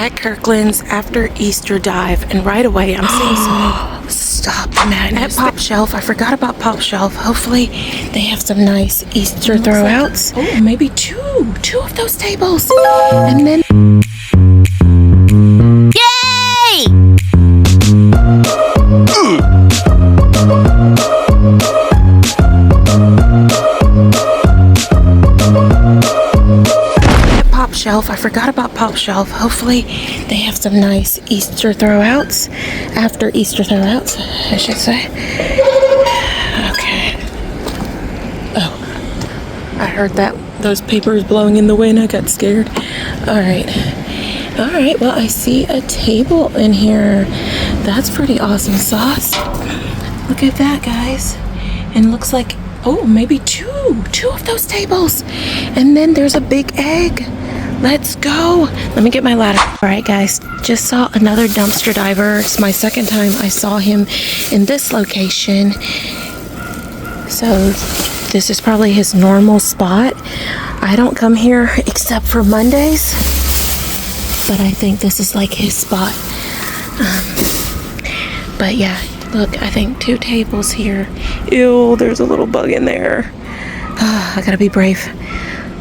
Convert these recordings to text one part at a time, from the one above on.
at Kirkland's after Easter dive, and right away I'm seeing some stop the madness. At Pop Shelf, I forgot about Pop Shelf. Hopefully they have some nice Easter throwouts. Oh, maybe two of those tables. And then yay! Shelf. I forgot about Pop Shelf. Hopefully they have some nice Easter throwouts. After Easter throwouts, I should say. Okay. Oh, I heard those papers blowing in the wind. I got scared. All right. Well, I see a table in here. That's pretty awesome sauce. Look at that, guys. And looks like, oh, maybe two of those tables. And then there's a big egg. Let's go. Let me get my ladder. All right, guys, just saw another dumpster diver. It's my second time I saw him in this location. So this is probably his normal spot. I don't come here except for Mondays, but I think this is like his spot. But yeah, look, I think 2 tables here. Ew, there's a little bug in there. I gotta be brave.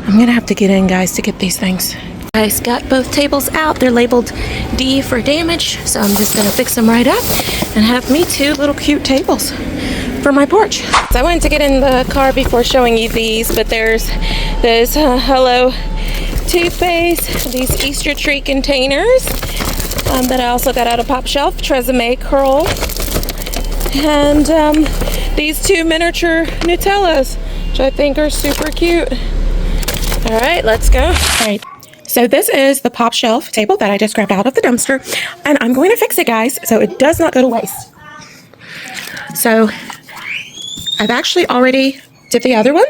I'm gonna have to get in, guys, to get these things. Guys, got both tables out. They're labeled D for damage, so I'm just gonna fix them right up and have me 2 little cute tables for my porch. So I wanted to get in the car before showing you these, but there's Hello toothpaste, these Easter tree containers that I also got out of Pop Shelf, Tresemme curl, and these 2 miniature Nutellas, which I think are super cute. All right, let's go. All right, so this is the Pop Shelf table that I just grabbed out of the dumpster, and I'm going to fix it, guys, so it does not go to waste. So I've actually already did the other one,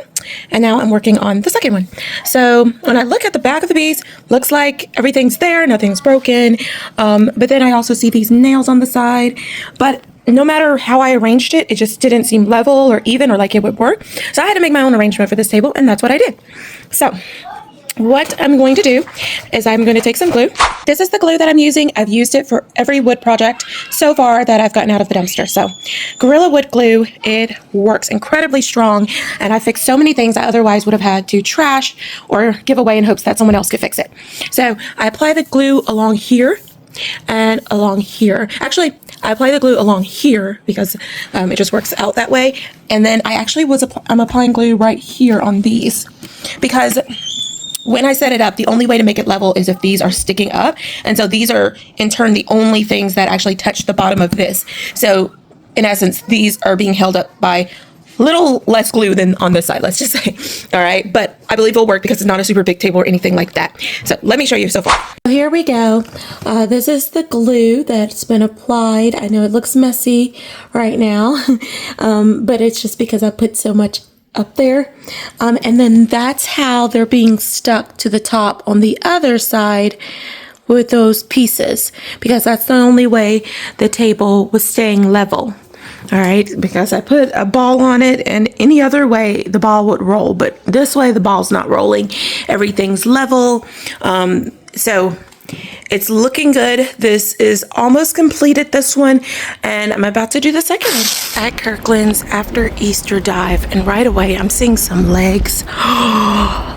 and now I'm working on the second one. So when I look at the back of the piece, looks like everything's there, nothing's broken, but then I also see these nails on the side, but no matter how I arranged it, it just didn't seem level or even or like it would work. So I had to make my own arrangement for this table, and that's what I did. So what I'm going to do is I'm going to take some glue. This is the glue that I'm using. I've used it for every wood project so far that I've gotten out of the dumpster. So Gorilla Wood Glue, it works incredibly strong, and I fixed so many things I otherwise would have had to trash or give away in hopes that someone else could fix it. So I apply the glue along here and along here. Actually, I apply the glue along here because it just works out that way. And then I'm applying glue right here on these because when I set it up, the only way to make it level is if these are sticking up. And so these are in turn the only things that actually touch the bottom of this. So in essence, these are being held up by little less glue than on this side, let's just say. All right, but I believe it'll work because it's not a super big table or anything like that. So let me show you so far. Here we go. This is the glue that's been applied. I know it looks messy right now, but it's just because I put so much up there. And then that's how they're being stuck to the top on the other side with those pieces, because that's the only way the table was staying level. All right, because I put a ball on it, and any other way the ball would roll, but this way the ball's not rolling. Everything's level. So it's looking good. This is almost completed, this one, and I'm about to do the second one. At Kirkland's after Easter dive, and right away I'm seeing some legs.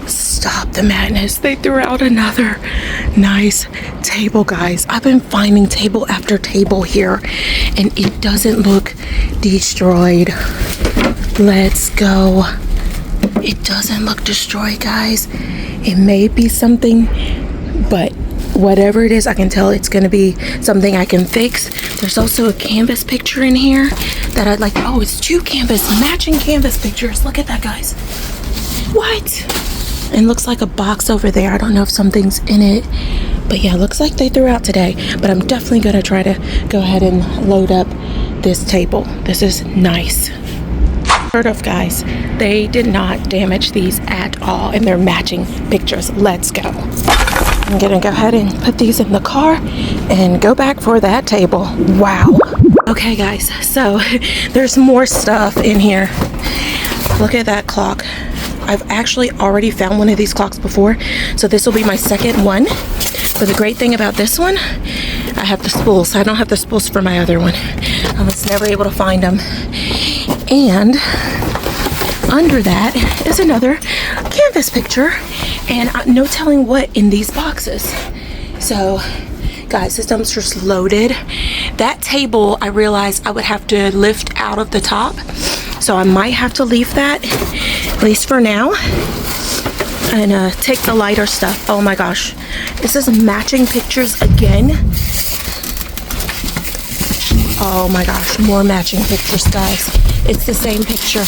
Stop the madness. They threw out another nice table, guys. I've been finding table after table here, and it doesn't look destroyed. Let's go. It doesn't look destroyed, guys. It may be something, but whatever it is, I can tell it's going to be something I can fix. There's also a canvas picture in here that I'd like. Oh, it's 2 matching canvas pictures. Look at that, guys. What? And looks like a box over there. I don't know if something's in it, but yeah, looks like they threw out today. But I'm definitely going to try to go ahead and load up this table. This is nice. Heard of, guys, they did not damage these at all, and they're matching pictures. Let's go. I'm gonna go ahead and put these in the car and go back for that table. Wow. Okay, guys, so there's more stuff in here. Look at that clock. I've actually already found one of these clocks before, so this will be my second one. But the great thing about this one, I have the spools. I don't have the spools for my other one. I was never able to find them. And under that is another canvas picture, and no telling what in these boxes. So guys, this dumpster's loaded. That table, I realized I would have to lift out of the top, so I might have to leave that, at least for now, and take the lighter stuff. Oh my gosh, this is matching pictures again. Oh my gosh, more matching pictures, guys. It's the same picture.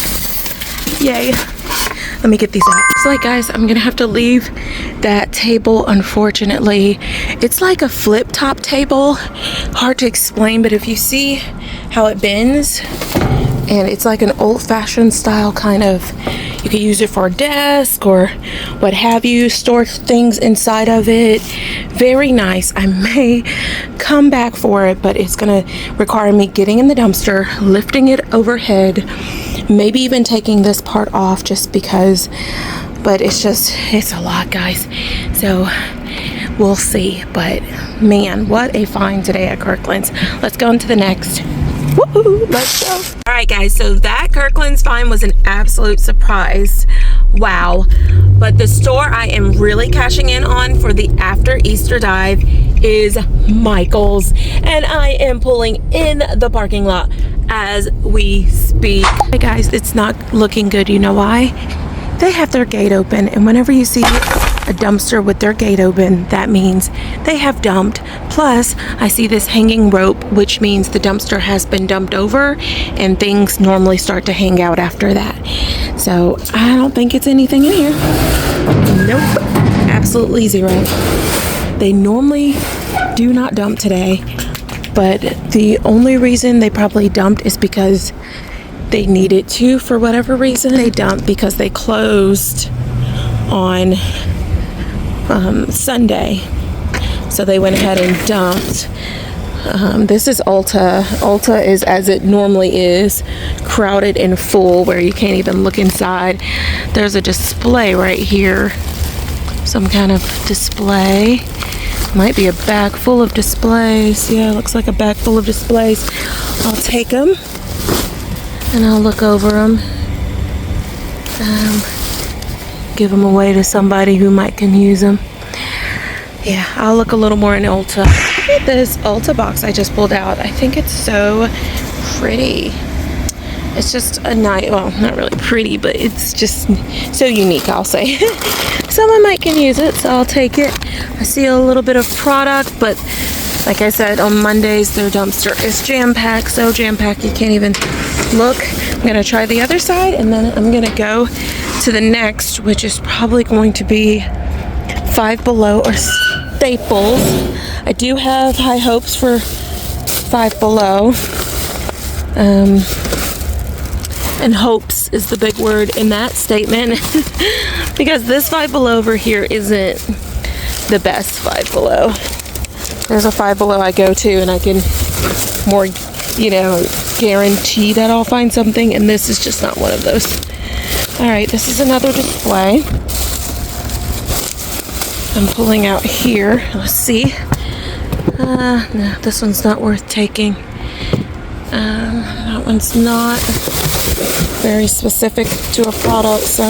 Yay. Let me get these out. It's like, guys, I'm gonna have to leave that table, unfortunately. It's like a flip top table. Hard to explain, but if you see how it bends, and it's like an old-fashioned style kind of, you could use it for a desk or what have you, store things inside of it. Very nice. I may come back for it, but it's gonna require me getting in the dumpster, lifting it overhead, maybe even taking this part off just because, but it's a lot, guys. So we'll see. But man, what a find today at Kirkland's. Let's go on to the next. Woohoo, let's go. All right, guys, so that Kirkland's find was an absolute surprise. Wow. But the store I am really cashing in on for the after Easter dive is Michael's, and I am pulling in the parking lot as we speak. Hey guys, it's not looking good. You know why? They have their gate open, and whenever you see a dumpster with their gate open, that means they have dumped. Plus, I see this hanging rope, which means the dumpster has been dumped over, and things normally start to hang out after that. So I don't think it's anything in here. Nope, absolutely zero. They normally do not dump today, but the only reason they probably dumped is because they needed to, for whatever reason. They dumped because they closed on Sunday, so they went ahead and dumped. This is Ulta. Ulta is as it normally is, crowded and full where you can't even look inside. There's a display right here, some kind of display. Might be a bag full of displays. Yeah, looks like a bag full of displays. I'll take them and I'll look over them. Give them away to somebody who might can use them. Yeah, I'll look a little more in Ulta. Look at this Ulta box I just pulled out. I think it's so pretty. It's just a nice, well, not really pretty, but it's just so unique, I'll say. Someone might can use it, so I'll take it. I see a little bit of product, but like I said, on Mondays, their dumpster is jam-packed, so jam-packed you can't even look. I'm gonna try the other side, and then I'm gonna go to the next, which is probably going to be Five Below or Staples. I do have high hopes for Five Below. And hopes is the big word in that statement because this Five Below over here isn't the best Five Below. There's a Five Below I go to and I can more, you know, guarantee that I'll find something, and this is just not one of those. All right, this is another display I'm pulling out here. Let's see. No, this one's not worth taking. That one's not very specific to a product, so.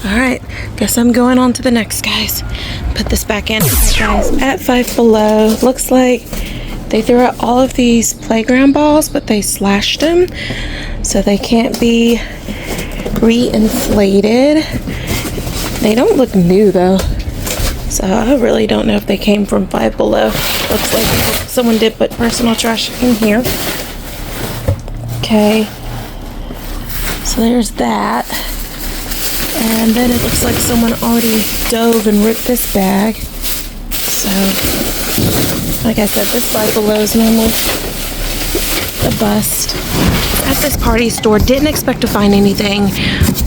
All right, guess I'm going on to the next, guys. Put this back in. Right, guys, at Five Below, looks like they threw out all of these playground balls, but they slashed them, so they can't be reinflated. They don't look new though, so I really don't know if they came from Five Below. Looks like someone did put personal trash in here. Okay, so there's that. And then it looks like someone already dove and ripped this bag. So, like I said, this Five Below is normally a bust. At this party store, didn't expect to find anything,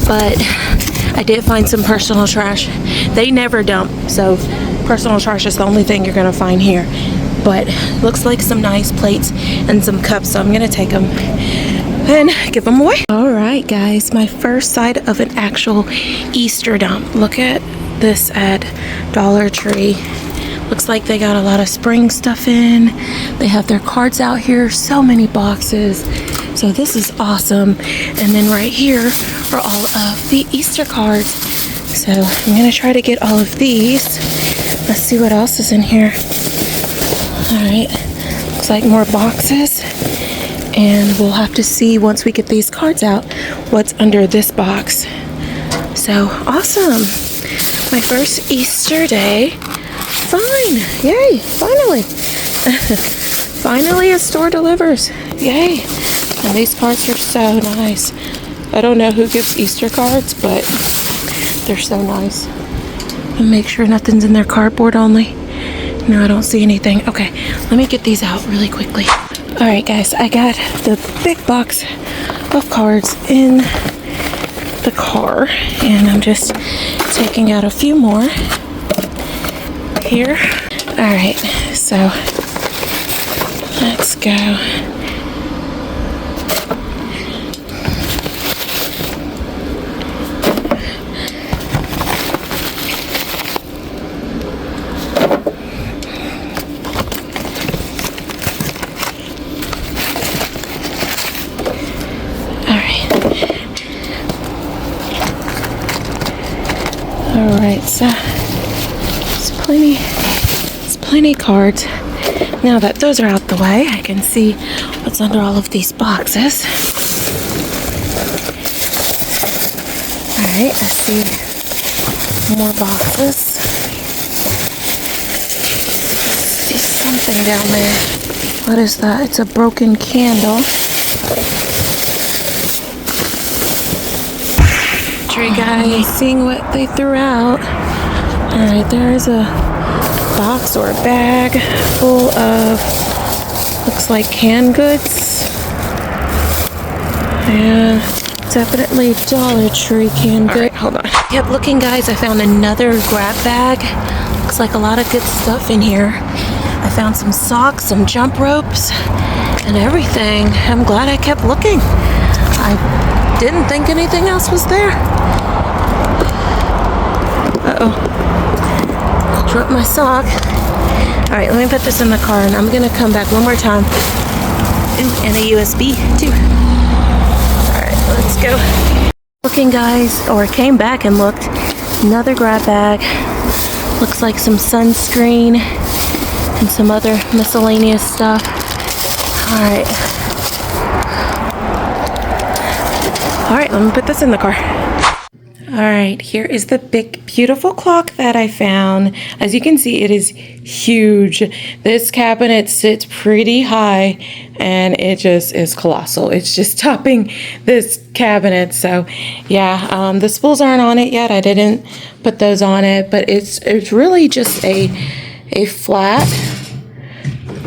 but I did find some personal trash. They never dump, so personal trash is the only thing you're gonna find here. But looks like some nice plates and some cups, so I'm gonna take them. and give them away. All right, guys, my first side of an actual Easter dump. Look at this at Dollar Tree. Looks like they got a lot of spring stuff in. They have their cards out here, so many boxes. So this is awesome. And then right here are all of the Easter cards. So I'm gonna try to get all of these. Let's see what else is in here. All right, looks like more boxes. And we'll have to see once we get these cards out what's under this box. So awesome. My first Easter day. Fine. Yay. Finally. Finally a store delivers. Yay. And these cards are so nice. I don't know who gives Easter cards, but they're so nice. And make sure nothing's in their cardboard only. No, I don't see anything. Okay, let me get these out really quickly. All right, guys, I got the big box of cards in the car, and I'm just taking out a few more here. All right, so let's go. Alright, so it's plenty cards. Now that those are out the way, I can see what's under all of these boxes. Alright, I see more boxes. I see something down there. What is that? It's a broken candle. Guys, seeing what they threw out. All right, there's a box or a bag full of, looks like canned goods. Yeah, definitely Dollar Tree canned goods. Right, hold on. Kept looking, guys. I found another grab bag. Looks like a lot of good stuff in here. I found some socks, some jump ropes, and everything. I'm glad I kept looking. I didn't think anything else was there. Uh-oh. Dropped my sock. All right, let me put this in the car, and I'm gonna come back one more time. Ooh, and a USB too. All right, let's go. Looking, guys, or came back and looked. Another grab bag. Looks like some sunscreen and some other miscellaneous stuff. All right. All right, let me put this in the car. All right, here is the big, beautiful clock that I found. As you can see, it is huge. This cabinet sits pretty high, and it just is colossal. It's just topping this cabinet. So, yeah, the spools aren't on it yet. I didn't put those on it, but it's really just a flat,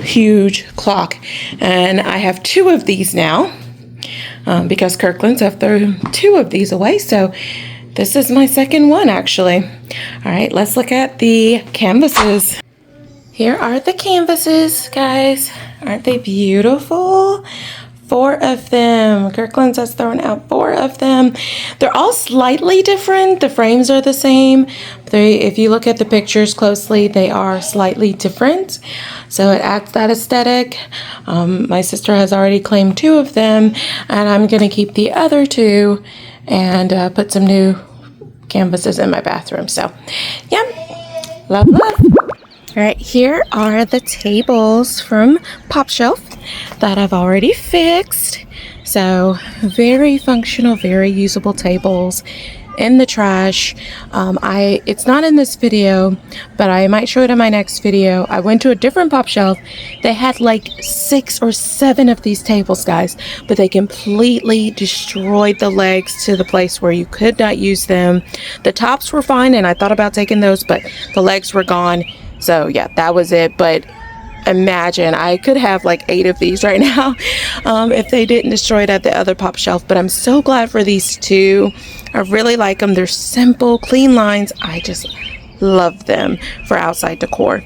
huge clock. And I have two of these now. Because Kirkland's have thrown two of these away, so this is my second one, actually. All right, let's look at the canvases. Here are the canvases, guys. Aren't they beautiful? 4 of them. Kirkland's has thrown out 4 of them. They're all slightly different. The frames are the same. If you look at the pictures closely, they are slightly different. So it adds that aesthetic. My sister has already claimed 2 of them, and I'm going to keep the other 2 and put some new canvases in my bathroom. So, yeah, love. All right, here are the tables from Pop Shelf that I've already fixed. So very functional, very usable tables in the trash. It's not in this video, but I might show it in my next video. I went to a different Pop Shelf. They had like 6 or 7 of these tables, guys, but they completely destroyed the legs to the place where you could not use them. The tops were fine, and I thought about taking those, but the legs were gone. So yeah, that was it. But imagine, I could have like 8 of these right now if they didn't destroy it at the other Pop Shelf. But I'm so glad for these 2. I really like them. They're simple, clean lines. I just love them for outside decor.